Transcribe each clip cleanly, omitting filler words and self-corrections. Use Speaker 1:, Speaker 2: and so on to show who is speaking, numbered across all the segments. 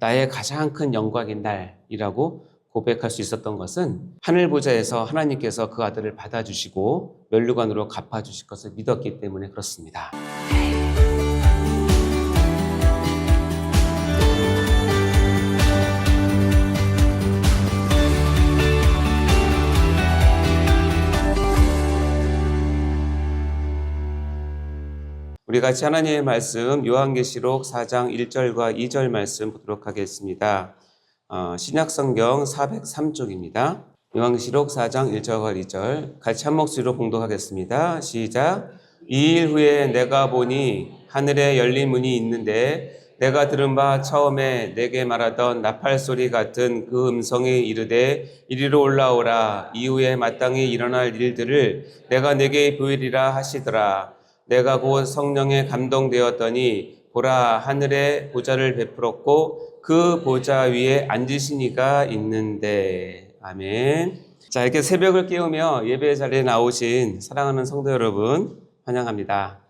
Speaker 1: 나의 가장 큰 영광인 날이라고 고백할 수 있었던 것은 하늘 보좌에서 하나님께서 그 아들을 받아주시고 면류관으로 갚아주실 것을 믿었기 때문에 그렇습니다. 우리 같이 하나님의 말씀 요한계시록 4장 1절과 2절 말씀 보도록 하겠습니다. 신약성경 403쪽입니다. 요한계시록 4장 1절과 2절 같이 한 목소리로 봉독하겠습니다. 시작. 이 일 후에 내가 보니 하늘에 열린 문이 있는데 내가 들은 바 처음에 내게 말하던 나팔소리 같은 그 음성이 이르되 이리로 올라오라. 이후에 마땅히 일어날 일들을 내가 내게 보이리라 하시더라. 내가 곧 성령에 감동되었더니 보라 하늘에 보좌를 베풀었고 그 보좌 위에 앉으신 이가 있는데. 아멘. 자, 이렇게 새벽을 깨우며 예배 자리에 나오신 사랑하는 성도 여러분 환영합니다.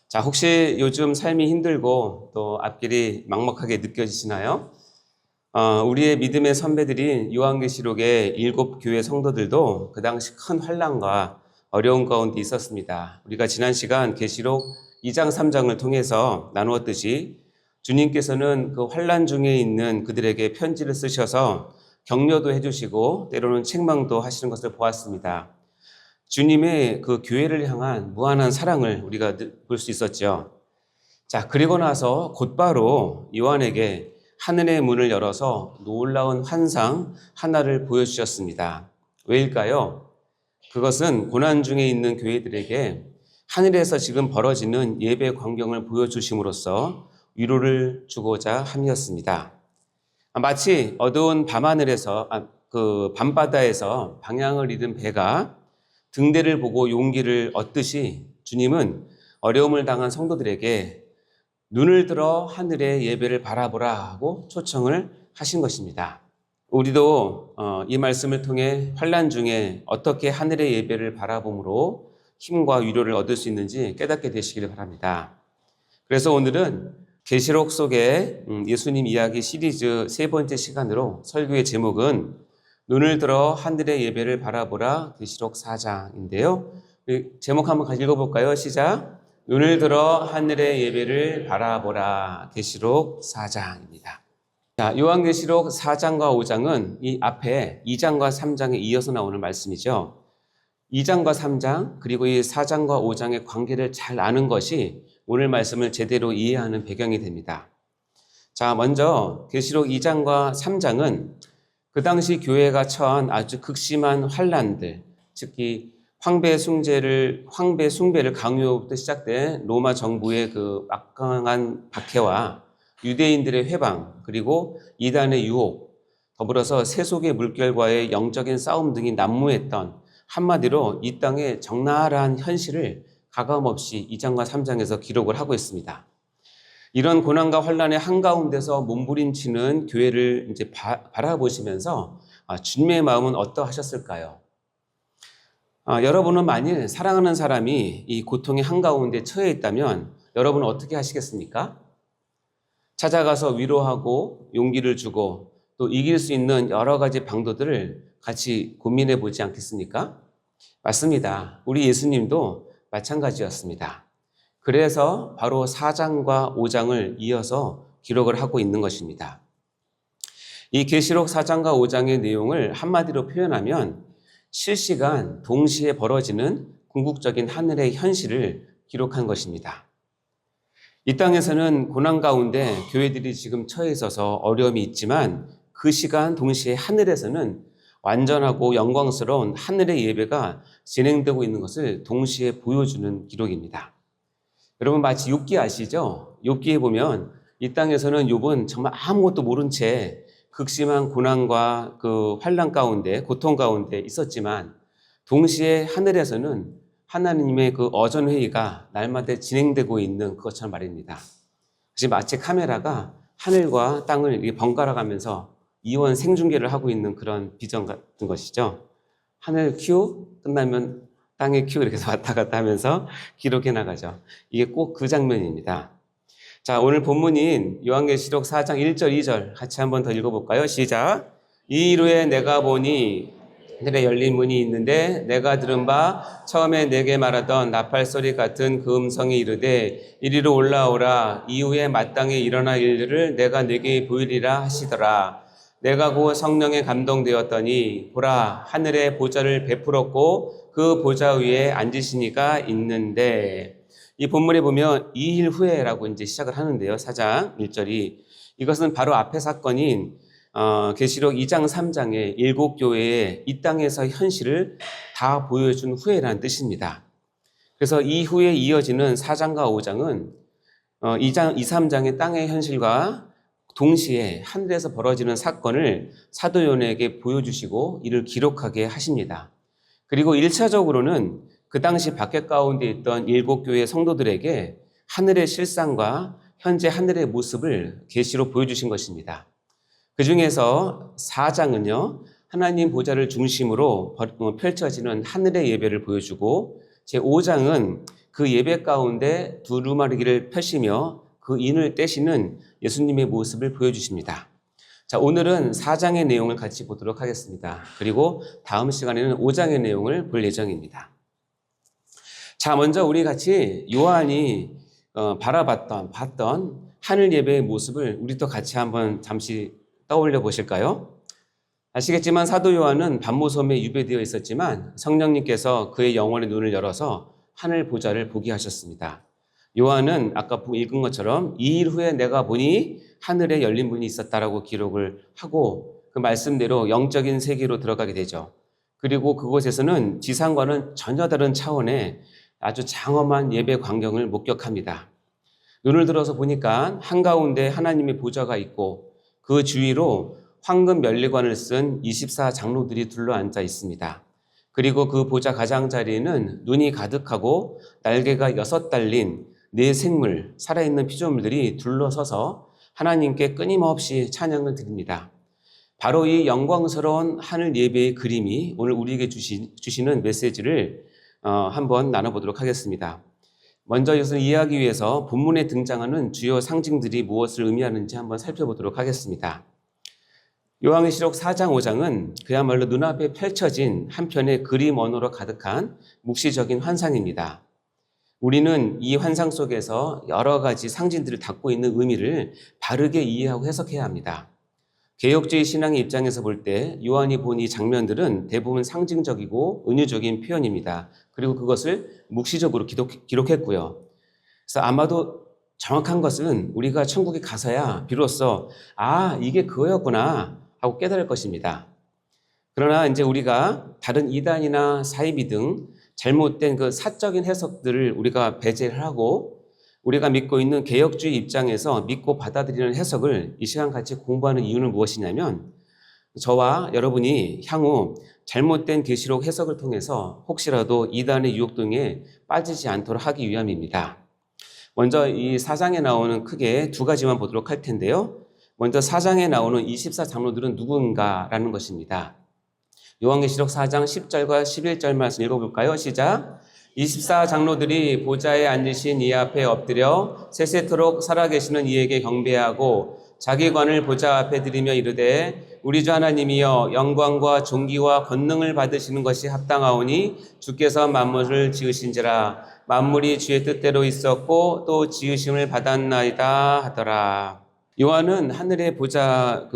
Speaker 1: 자, 혹시 요즘 삶이 힘들고 또 앞길이 막막하게 느껴지시나요? 우리의 믿음의 선배들인 요한계시록의 7교회 성도들도 그 당시 큰 환난과 어려운 가운데 있었습니다. 우리가 지난 시간 계시록 2장 3장을 통해서 나누었듯이 주님께서는 그 환난 중에 있는 그들에게 편지를 쓰셔서 격려도 해주시고 때로는 책망도 하시는 것을 보았습니다. 주님의 그 교회를 향한 무한한 사랑을 우리가 볼 수 있었죠. 자, 그리고 나서 곧바로 요한에게 하늘의 문을 열어서 놀라운 환상 하나를 보여주셨습니다. 왜일까요? 그것은 고난 중에 있는 교회들에게 하늘에서 지금 벌어지는 예배 광경을 보여주심으로써 위로를 주고자 함이었습니다. 마치 어두운 밤하늘에서 그 밤바다에서 방향을 잃은 배가 등대를 보고 용기를 얻듯이 주님은 어려움을 당한 성도들에게 눈을 들어 하늘의 예배를 바라보라 하고 초청을 하신 것입니다. 우리도 이 말씀을 통해 환난 중에 어떻게 하늘의 예배를 바라봄으로 힘과 위로를 얻을 수 있는지 깨닫게 되시기를 바랍니다. 그래서 오늘은 계시록 속의 예수님 이야기 시리즈 3번째 시간으로 설교의 제목은 눈을 들어 하늘의 예배를 바라보라 계시록 4장인데요. 제목 한번 읽어볼까요? 시작. 눈을 들어 하늘의 예배를 바라보라 계시록 4장입니다. 자, 요한계시록 4장과 5장은 이 앞에 2장과 3장에 이어서 나오는 말씀이죠. 2장과 3장 그리고 이 4장과 5장의 관계를 잘 아는 것이 오늘 말씀을 제대로 이해하는 배경이 됩니다. 자, 먼저 계시록 2장과 3장은 그 당시 교회가 처한 아주 극심한 환난들, 특히 황배 숭배를 강요부터 시작된 로마 정부의 그 막강한 박해와 유대인들의 회방, 그리고 이단의 유혹, 더불어서 세속의 물결과의 영적인 싸움 등이 난무했던 한마디로 이 땅의 적나라한 현실을 가감없이 2장과 3장에서 기록을 하고 있습니다. 이런 고난과 환난의 한가운데서 몸부림치는 교회를 이제 바라보시면서 주님의 마음은 어떠하셨을까요? 여러분은 만일 사랑하는 사람이 이 고통의 한가운데 처해 있다면 여러분은 어떻게 하시겠습니까? 찾아가서 위로하고 용기를 주고 또 이길 수 있는 여러 가지 방도들을 같이 고민해 보지 않겠습니까? 맞습니다. 우리 예수님도 마찬가지였습니다. 그래서 바로 4장과 5장을 이어서 기록을 하고 있는 것입니다. 이 계시록 4장과 5장의 내용을 한마디로 표현하면 실시간 동시에 벌어지는 궁극적인 하늘의 현실을 기록한 것입니다. 이 땅에서는 고난 가운데 교회들이 지금 처해 있어서 어려움이 있지만 그 시간 동시에 하늘에서는 완전하고 영광스러운 하늘의 예배가 진행되고 있는 것을 동시에 보여주는 기록입니다. 여러분 마치 욥기 아시죠? 욥기에 보면 이 땅에서는 욥은 정말 아무것도 모른 채 극심한 고난과 그 환난 가운데 고통 가운데 있었지만 동시에 하늘에서는 하나님의 그 어전회의가 날마다 진행되고 있는 그것처럼 말입니다. 마치 카메라가 하늘과 땅을 번갈아 가면서 이원 생중계를 하고 있는 그런 비전 같은 것이죠. 하늘 큐 끝나면 땅의 큐 이렇게 왔다 갔다 하면서 기록해 나가죠. 이게 꼭 그 장면입니다. 자, 오늘 본문인 요한계시록 4장 1절, 2절 같이 한번 더 읽어볼까요? 시작. 이 이후에 내가 보니 하늘에 열린 문이 있는데 내가 들은 바 처음에 내게 말하던 나팔 소리 같은 그 음성이 이르되 이리로 올라오라. 이후에 마땅히 일어날 일들을 내가 네게 보이리라 하시더라. 내가 곧 성령에 감동되었더니 보라 하늘에 보좌를 베풀었고 그 보좌 위에 앉으시니가 있는데, 이 본문에 보면 2일 후에라고 이제 시작을 하는데요. 4장 1절이 이것은 바로 앞의 사건인 계시록 2장 3장의 7교회의 이 땅에서 현실을 다 보여준 후에라는 뜻입니다. 그래서 이 후에 이어지는 4장과 5장은 2장, 2, 3장의 땅의 현실과 동시에 하늘에서 벌어지는 사건을 사도 요한에게 보여주시고 이를 기록하게 하십니다. 그리고 1차적으로는 그 당시 밖에 가운데 있던 7교회 성도들에게 하늘의 실상과 현재 하늘의 모습을 계시로 보여주신 것입니다. 그 중에서 4장은요, 하나님 보좌를 중심으로 펼쳐지는 하늘의 예배를 보여주고, 제5장은 그 예배 가운데 두루마리기를 펴시며 그 인을 떼시는 예수님의 모습을 보여주십니다. 자, 오늘은 4장의 내용을 같이 보도록 하겠습니다. 그리고 다음 시간에는 5장의 내용을 볼 예정입니다. 자, 먼저 우리 같이 요한이 봤던 하늘 예배의 모습을 우리도 같이 한번 잠시 떠올려 보실까요? 아시겠지만 사도 요한은 반모섬에 유배되어 있었지만 성령님께서 그의 영혼의 눈을 열어서 하늘 보좌를 보게 하셨습니다. 요한은 아까 읽은 것처럼 2일 후에 내가 보니 하늘에 열린 문이 있었다라고 기록을 하고 그 말씀대로 영적인 세계로 들어가게 되죠. 그리고 그곳에서는 지상과는 전혀 다른 차원의 아주 장엄한 예배 광경을 목격합니다. 눈을 들어서 보니까 한가운데 하나님의 보좌가 있고 그 주위로 황금 면류관을 쓴 24 장로들이 둘러앉아 있습니다. 그리고 그 보좌 가장자리에는 눈이 가득하고 날개가 6 달린 4생물, 살아있는 피조물들이 둘러서서 하나님께 끊임없이 찬양을 드립니다. 바로 이 영광스러운 하늘 예배의 그림이 오늘 우리에게 주시는 메시지를 한번 나눠보도록 하겠습니다. 먼저 이것을 이해하기 위해서 본문에 등장하는 주요 상징들이 무엇을 의미하는지 한번 살펴보도록 하겠습니다. 요한계시록 4장, 5장은 그야말로 눈앞에 펼쳐진 한편의 그림 언어로 가득한 묵시적인 환상입니다. 우리는 이 환상 속에서 여러 가지 상징들을 담고 있는 의미를 바르게 이해하고 해석해야 합니다. 개혁주의 신앙의 입장에서 볼 때 요한이 본 이 장면들은 대부분 상징적이고 은유적인 표현입니다. 그리고 그것을 묵시적으로 기록했고요. 그래서 아마도 정확한 것은 우리가 천국에 가서야 비로소 이게 그거였구나 하고 깨달을 것입니다. 그러나 이제 우리가 다른 이단이나 사이비 등 잘못된 그 사적인 해석들을 우리가 배제를 하고 우리가 믿고 있는 개혁주의 입장에서 믿고 받아들이는 해석을 이 시간 같이 공부하는 이유는 무엇이냐면 저와 여러분이 향후 잘못된 계시록 해석을 통해서 혹시라도 이단의 유혹 등에 빠지지 않도록 하기 위함입니다. 먼저 이 4장에 나오는 크게 2가지만 보도록 할 텐데요. 먼저 4장에 나오는 24 장로들은 누군가라는 것입니다. 요한계시록 4장 10절과 11절 말씀 읽어볼까요? 시작. 24 장로들이 보좌에 앉으신 이 앞에 엎드려 세세토록 살아계시는 이에게 경배하고 자기 관을 보좌 앞에 드리며 이르되 우리 주 하나님이여 영광과 존귀와 권능을 받으시는 것이 합당하오니 주께서 만물을 지으신지라 만물이 주의 뜻대로 있었고 또 지으심을 받았나이다 하더라. 요한은 하늘의 보좌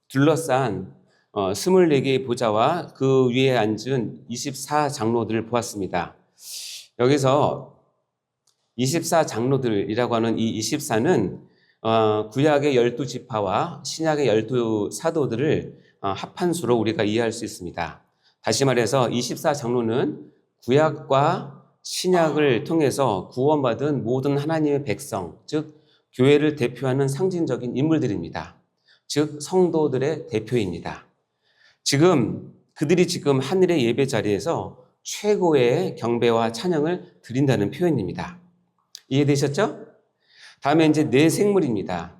Speaker 1: 둘러싼 24개의 보좌와 그 위에 앉은 24 장로들을 보았습니다. 여기서 24 장로들이라고 하는 이 24는 구약의 12지파와 신약의 12 사도들을 합한 수로 우리가 이해할 수 있습니다. 다시 말해서 24 장로는 구약과 신약을 통해서 구원받은 모든 하나님의 백성, 즉 교회를 대표하는 상징적인 인물들입니다. 즉 성도들의 대표입니다. 그들이 지금 하늘의 예배 자리에서 최고의 경배와 찬양을 드린다는 표현입니다. 이해되셨죠? 다음에 이제 4생물입니다.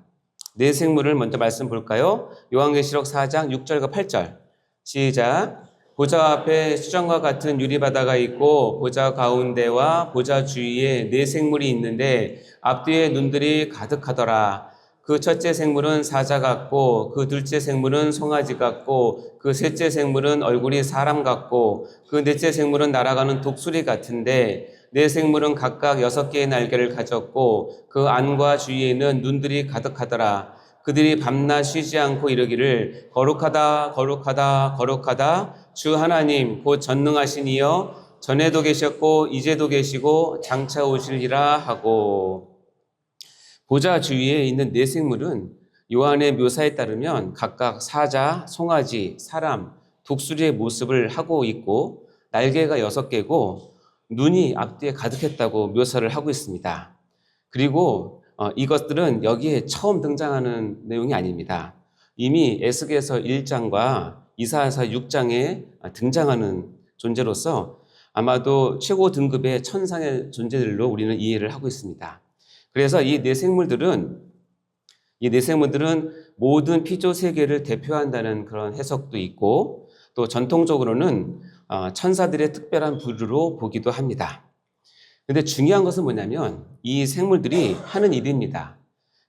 Speaker 1: 4생물을 먼저 말씀 볼까요? 요한계시록 4장 6절과 8절. 시작. 보좌 앞에 수정과 같은 유리바다가 있고 보좌 가운데와 보좌 주위에 네 생물이 있는데 앞뒤에 눈들이 가득하더라. 그 첫째 생물은 사자 같고 그 둘째 생물은 송아지 같고 그 셋째 생물은 얼굴이 사람 같고 그 넷째 생물은 날아가는 독수리 같은데 네 생물은 각각 6개의 날개를 가졌고 그 안과 주위에는 눈들이 가득하더라. 그들이 밤낮 쉬지 않고 이르기를 거룩하다 거룩하다 거룩하다 주 하나님 곧 전능하신 이여 전에도 계셨고 이제도 계시고 장차 오시리라 하고. 보좌 주위에 있는 네 생물은 요한의 묘사에 따르면 각각 사자, 송아지, 사람, 독수리의 모습을 하고 있고 날개가 6개고 눈이 앞뒤에 가득했다고 묘사를 하고 있습니다. 그리고 이것들은 여기에 처음 등장하는 내용이 아닙니다. 이미 에스겔서 1장과 이사야서 6장에 등장하는 존재로서 아마도 최고 등급의 천상의 존재들로 우리는 이해를 하고 있습니다. 그래서 이 네 생물들은 모든 피조 세계를 대표한다는 그런 해석도 있고 또 전통적으로는 천사들의 특별한 부류로 보기도 합니다. 근데 중요한 것은 뭐냐면 이 생물들이 하는 일입니다.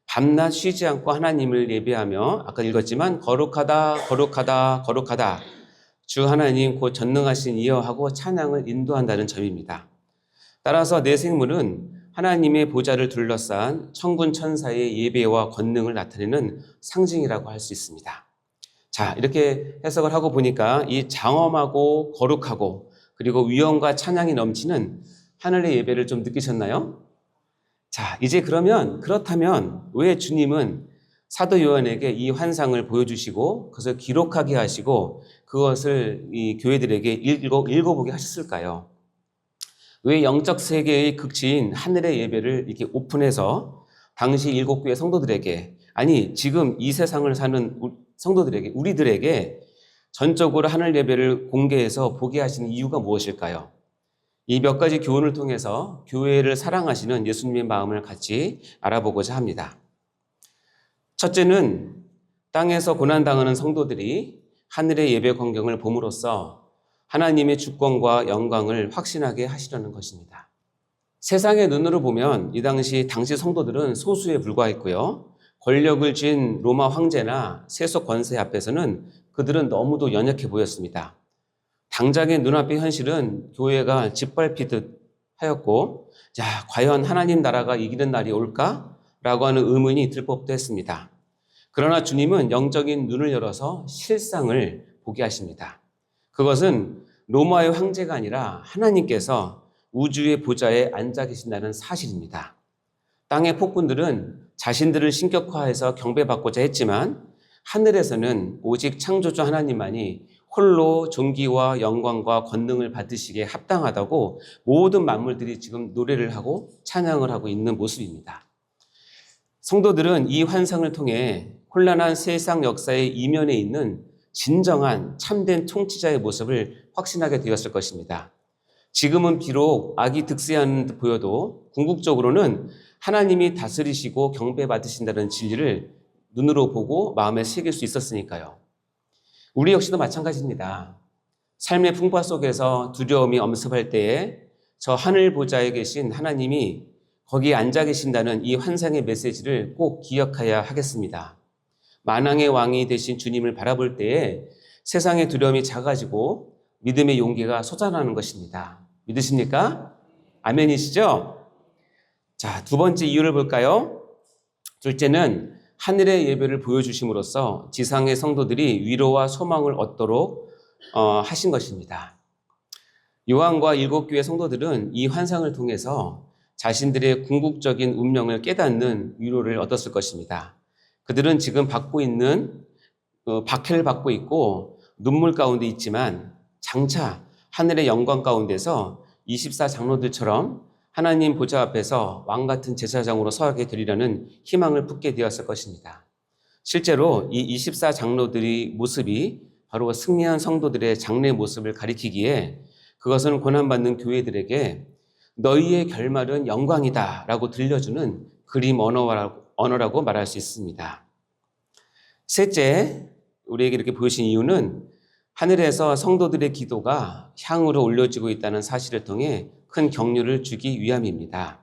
Speaker 1: 밤낮 쉬지 않고 하나님을 예배하며 아까 읽었지만 거룩하다 거룩하다 거룩하다 주 하나님 곧 전능하신 이여 하고 찬양을 인도한다는 점입니다. 따라서 네 생물은 하나님의 보좌를 둘러싼 천군 천사의 예배와 권능을 나타내는 상징이라고 할 수 있습니다. 자, 이렇게 해석을 하고 보니까 이 장엄하고 거룩하고 그리고 위엄과 찬양이 넘치는 하늘의 예배를 좀 느끼셨나요? 자, 이제 그렇다면 왜 주님은 사도 요한에게 이 환상을 보여주시고 그것을 기록하게 하시고 그것을 이 교회들에게 읽어보게 하셨을까요? 왜 영적 세계의 극치인 하늘의 예배를 이렇게 오픈해서 당시 7교회 성도들에게, 아니 지금 이 세상을 사는 성도들에게, 우리들에게 전적으로 하늘 예배를 공개해서 보게 하시는 이유가 무엇일까요? 이 몇 가지 교훈을 통해서 교회를 사랑하시는 예수님의 마음을 같이 알아보고자 합니다. 첫째는 땅에서 고난당하는 성도들이 하늘의 예배 광경을 봄으로써 하나님의 주권과 영광을 확신하게 하시려는 것입니다. 세상의 눈으로 보면 이 당시 성도들은 소수에 불과했고요. 권력을 쥔 로마 황제나 세속 권세 앞에서는 그들은 너무도 연약해 보였습니다. 당장의 눈앞의 현실은 교회가 짓밟히듯 하였고, 자, 과연 하나님 나라가 이기는 날이 올까? 라고 하는 의문이 들 법도 했습니다. 그러나 주님은 영적인 눈을 열어서 실상을 보게 하십니다. 그것은 로마의 황제가 아니라 하나님께서 우주의 보좌에 앉아 계신다는 사실입니다. 땅의 폭군들은 자신들을 신격화해서 경배받고자 했지만 하늘에서는 오직 창조주 하나님만이 홀로 존귀와 영광과 권능을 받으시기에 합당하다고 모든 만물들이 지금 노래를 하고 찬양을 하고 있는 모습입니다. 성도들은 이 환상을 통해 혼란한 세상 역사의 이면에 있는 진정한 참된 통치자의 모습을 확신하게 되었을 것입니다. 지금은 비록 악이 득세하는 듯 보여도 궁극적으로는 하나님이 다스리시고 경배받으신다는 진리를 눈으로 보고 마음에 새길 수 있었으니까요. 우리 역시도 마찬가지입니다. 삶의 풍파 속에서 두려움이 엄습할 때에 저 하늘 보좌에 계신 하나님이 거기에 앉아 계신다는 이 환상의 메시지를 꼭 기억해야 하겠습니다. 만왕의 왕이 되신 주님을 바라볼 때에 세상의 두려움이 작아지고 믿음의 용기가 솟아나는 것입니다. 믿으십니까? 아멘이시죠? 자, 두 번째 이유를 볼까요? 둘째는 하늘의 예배를 보여주심으로써 지상의 성도들이 위로와 소망을 얻도록 하신 것입니다. 요한과 7교회 성도들은 이 환상을 통해서 자신들의 궁극적인 운명을 깨닫는 위로를 얻었을 것입니다. 그들은 지금 박해를 받고 있고 눈물 가운데 있지만 장차 하늘의 영광 가운데서 24장로들처럼 하나님 보좌 앞에서 왕같은 제사장으로 서게 되리라는 희망을 품게 되었을 것입니다. 실제로 이 24장로들의 모습이 바로 승리한 성도들의 장래 모습을 가리키기에 그것은 고난받는 교회들에게 너희의 결말은 영광이다 라고 들려주는 그림 언어라고 말할 수 있습니다. 셋째, 우리에게 이렇게 보여주신 이유는 하늘에서 성도들의 기도가 향으로 올려지고 있다는 사실을 통해 큰 격려를 주기 위함입니다.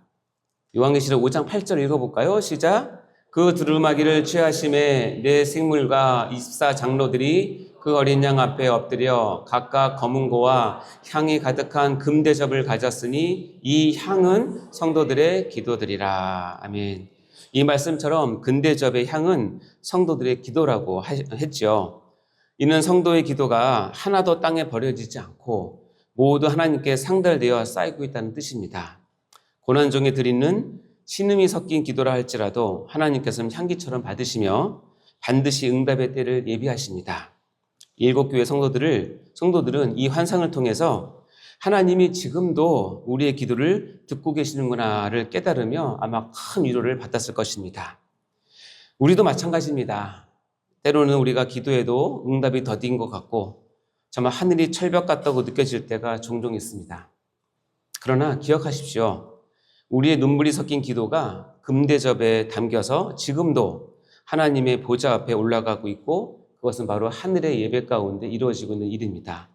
Speaker 1: 요한계시록 5장 8절 읽어볼까요? 시작. 그 두루마기를 취하심에 내 생물과 24장로들이 그 어린 양 앞에 엎드려 각각 검은 고와 향이 가득한 금대접을 가졌으니 이 향은 성도들의 기도들이라. 아멘. 이 말씀처럼 금대접의 향은 성도들의 기도라고 했죠. 이는 성도의 기도가 하나도 땅에 버려지지 않고 모두 하나님께 상달되어 쌓이고 있다는 뜻입니다. 고난 중에 드리는 신음이 섞인 기도라 할지라도 하나님께서는 향기처럼 받으시며 반드시 응답의 때를 예비하십니다. 일곱 교회 성도들은 이 환상을 통해서 하나님이 지금도 우리의 기도를 듣고 계시는구나를 깨달으며 아마 큰 위로를 받았을 것입니다. 우리도 마찬가지입니다. 때로는 우리가 기도해도 응답이 더딘 것 같고 정말 하늘이 철벽 같다고 느껴질 때가 종종 있습니다. 그러나 기억하십시오. 우리의 눈물이 섞인 기도가 금대접에 담겨서 지금도 하나님의 보좌 앞에 올라가고 있고 그것은 바로 하늘의 예배 가운데 이루어지고 있는 일입니다.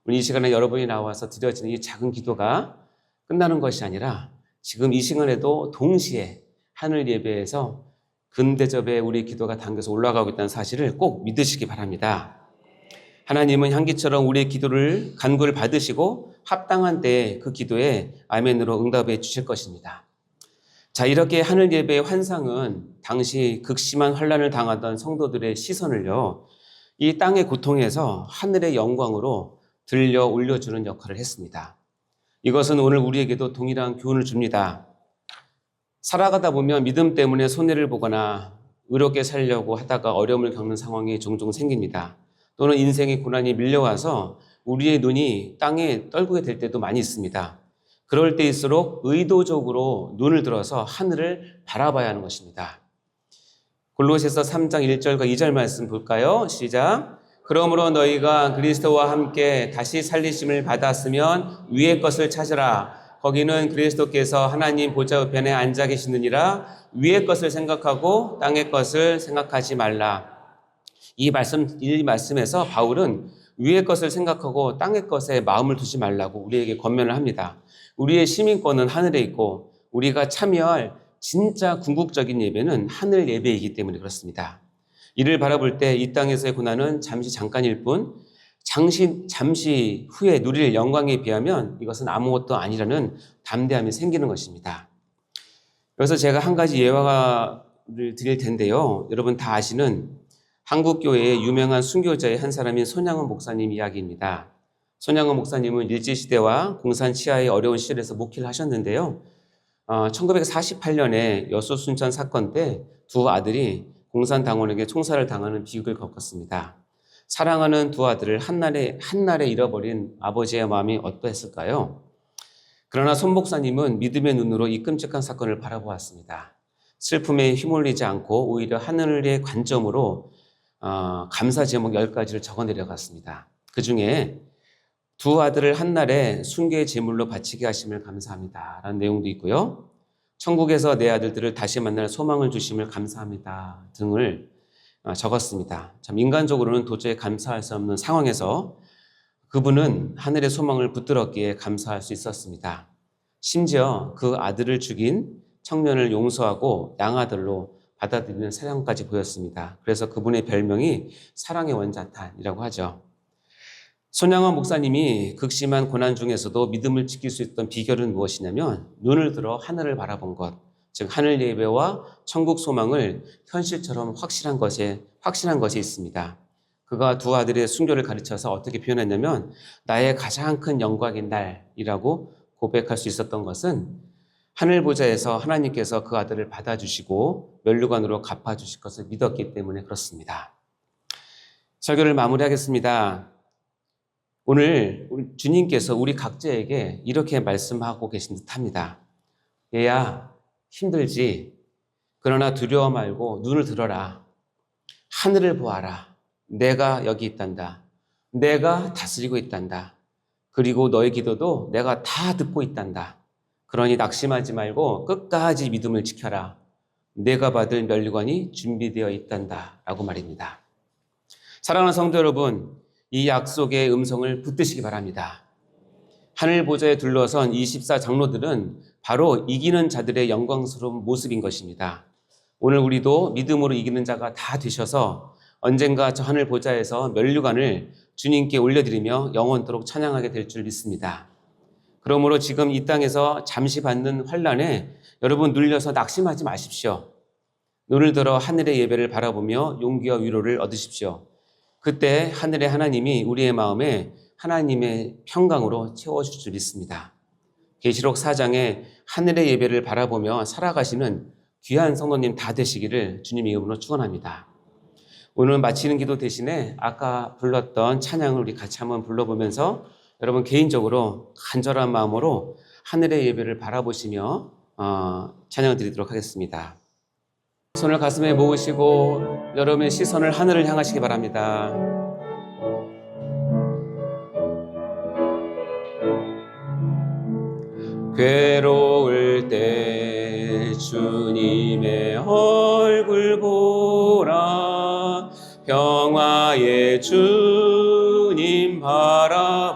Speaker 1: 오늘 이 시간에 여러분이 나와서 드려지는 이 작은 기도가 끝나는 것이 아니라 지금 이 시간에도 동시에 하늘 예배에서 금대접에 우리의 기도가 담겨서 올라가고 있다는 사실을 꼭 믿으시기 바랍니다. 하나님은 향기처럼 우리의 기도를 간구를 받으시고 합당한 때에 그 기도에 아멘으로 응답해 주실 것입니다. 자, 이렇게 하늘 예배의 환상은 당시 극심한 환난을 당하던 성도들의 시선을요, 이 땅의 고통에서 하늘의 영광으로 들려 올려주는 역할을 했습니다. 이것은 오늘 우리에게도 동일한 교훈을 줍니다. 살아가다 보면 믿음 때문에 손해를 보거나 의롭게 살려고 하다가 어려움을 겪는 상황이 종종 생깁니다. 또는 인생의 고난이 밀려와서 우리의 눈이 땅에 떨구게 될 때도 많이 있습니다. 그럴 때일수록 의도적으로 눈을 들어서 하늘을 바라봐야 하는 것입니다. 골로새서 3장 1절과 2절 말씀 볼까요? 시작. 그러므로 너희가 그리스도와 함께 다시 살리심을 받았으면 위의 것을 찾으라. 거기는 그리스도께서 하나님 보좌 우편에 앉아 계시느니라. 위의 것을 생각하고 땅의 것을 생각하지 말라. 이 말씀에서 바울은 위의 것을 생각하고 땅의 것에 마음을 두지 말라고 우리에게 권면을 합니다. 우리의 시민권은 하늘에 있고 우리가 참여할 진짜 궁극적인 예배는 하늘 예배이기 때문에 그렇습니다. 이를 바라볼 때 이 땅에서의 고난은 잠깐일 뿐 잠시 후에 누릴 영광에 비하면 이것은 아무것도 아니라는 담대함이 생기는 것입니다. 그래서 제가 한 가지 예화를 드릴 텐데요. 여러분 다 아시는 한국교회의 유명한 순교자의 한 사람인 손양원 목사님 이야기입니다. 손양원 목사님은 일제시대와 공산 치하의 어려운 시절에서 목회를 하셨는데요. 1948년에 여수 순천 사건 때 두 아들이 공산당원에게 총살을 당하는 비극을 겪었습니다. 사랑하는 두 아들을 한날에 잃어버린 아버지의 마음이 어떠했을까요? 그러나 손 목사님은 믿음의 눈으로 이 끔찍한 사건을 바라보았습니다. 슬픔에 휘몰리지 않고 오히려 하늘의 관점으로 감사 제목 10가지를 적어 내려갔습니다. 그 중에 두 아들을 한날에 순교의 제물로 바치게 하심을 감사합니다 라는 내용도 있고요. 천국에서 내 아들들을 다시 만날 소망을 주심을 감사합니다 등을 적었습니다. 참 인간적으로는 도저히 감사할 수 없는 상황에서 그분은 하늘의 소망을 붙들었기에 감사할 수 있었습니다. 심지어 그 아들을 죽인 청년을 용서하고 양아들로 받아들이는 사랑까지 보였습니다. 그래서 그분의 별명이 사랑의 원자탄이라고 하죠. 손양원 목사님이 극심한 고난 중에서도 믿음을 지킬 수 있던 비결은 무엇이냐면 눈을 들어 하늘을 바라본 것, 즉 하늘 예배와 천국 소망을 현실처럼 확실한 것이 있습니다. 그가 두 아들의 순교를 가르쳐서 어떻게 표현했냐면 나의 가장 큰 영광인 날이라고 고백할 수 있었던 것은 하늘 보좌에서 하나님께서 그 아들을 받아주시고 면류관으로 갚아주실 것을 믿었기 때문에 그렇습니다. 설교를 마무리하겠습니다. 오늘 주님께서 우리 각자에게 이렇게 말씀하고 계신 듯합니다. 얘야 힘들지? 그러나 두려워 말고 눈을 들어라. 하늘을 보아라. 내가 여기 있단다. 내가 다스리고 있단다. 그리고 너의 기도도 내가 다 듣고 있단다. 그러니 낙심하지 말고 끝까지 믿음을 지켜라. 내가 받을 면류관이 준비되어 있단다 라고 말입니다. 사랑하는 성도 여러분, 이 약속의 음성을 붙드시기 바랍니다. 하늘 보좌에 둘러선 24 장로들은 바로 이기는 자들의 영광스러운 모습인 것입니다. 오늘 우리도 믿음으로 이기는 자가 다 되셔서 언젠가 저 하늘 보좌에서 면류관을 주님께 올려드리며 영원토록 찬양하게 될 줄 믿습니다. 그러므로 지금 이 땅에서 잠시 받는 환난에 여러분 눌려서 낙심하지 마십시오. 눈을 들어 하늘의 예배를 바라보며 용기와 위로를 얻으십시오. 그때 하늘의 하나님이 우리의 마음에 하나님의 평강으로 채워줄 줄 믿습니다. 계시록 4장에 하늘의 예배를 바라보며 살아가시는 귀한 성도님 다 되시기를 주님의 이름으로 축원합니다. 오늘 마치는 기도 대신에 아까 불렀던 찬양을 우리 같이 한번 불러보면서 여러분 개인적으로 간절한 마음으로 하늘의 예배를 바라보시며 찬양을 드리도록 하겠습니다. 손을 가슴에 모으시고 여러분의 시선을 하늘을 향하시기 바랍니다. 괴로울 때 주님의 얼굴 보라. 평화의 주님 바라보아라.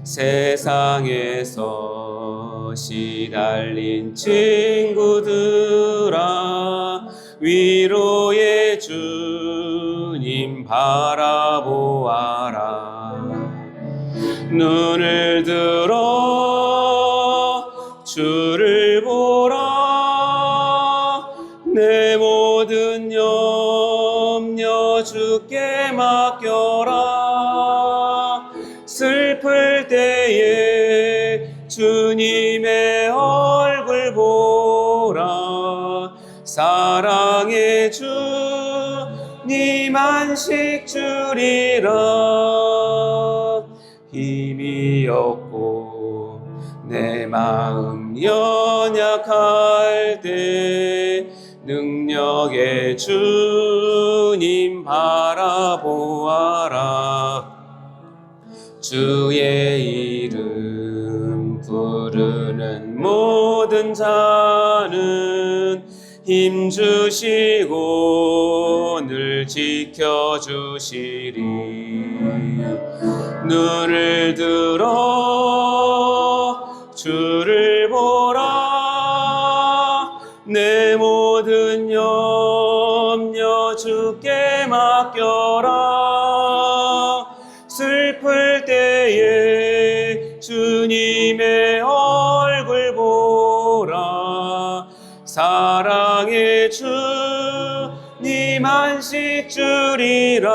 Speaker 1: 세상에서 시달린 친구들아, 위로의 주님 바라보아라. 눈을 들어 주를 보라. 내 모든 염려 주께 맡겨라. 슬플 때에 주님의 얼굴 보라. 사랑의 주님 안식 주리라. 힘이 없고 내 마음 연약할 때 능력의 주님 바라보아라. 주의 이름 부르는 모든 자는 힘주시고 늘 지켜주시리. 눈을 들어 주를 보라. 내 모든 염려 주께 맡겨라. 슬플 때에 주님의 얼굴 보라. 사랑의 주님 안식 주리라.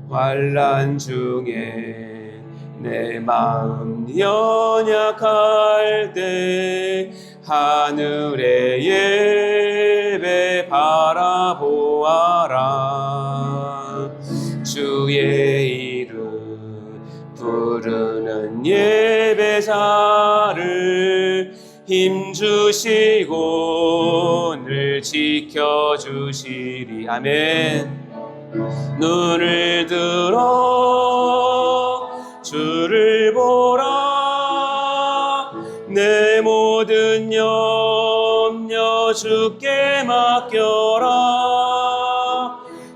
Speaker 1: 환난 중에 내 마음 연약할 때 하늘의 예배 바라보아라. 주의 이름 부르는 예배자를 힘주시고 늘 지켜주시리. 아멘. 눈을 들어 주를 보라. 내 모든 염려 주께 맡겨라.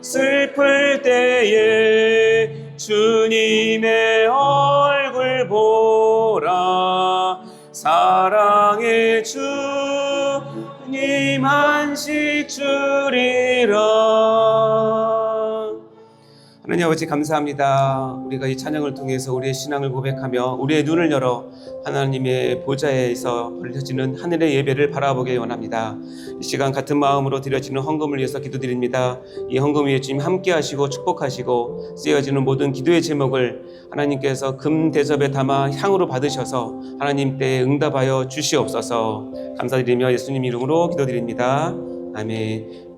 Speaker 1: 슬플 때에 주님의 얼굴 보라. 사랑의 주님 안식 주리라. 하나님 아버지 감사합니다. 우리가 이 찬양을 통해서 우리의 신앙을 고백하며 우리의 눈을 열어 하나님의 보좌에서 벌려지는 하늘의 예배를 바라보게 원합니다. 이 시간 같은 마음으로 드려지는 헌금을 위해서 기도드립니다. 이 헌금 위에 주님 함께 하시고 축복하시고 쓰여지는 모든 기도의 제목을 하나님께서 금 대접에 담아 향으로 받으셔서 하나님 때에 응답하여 주시옵소서. 감사드리며 예수님 이름으로 기도드립니다. 아멘.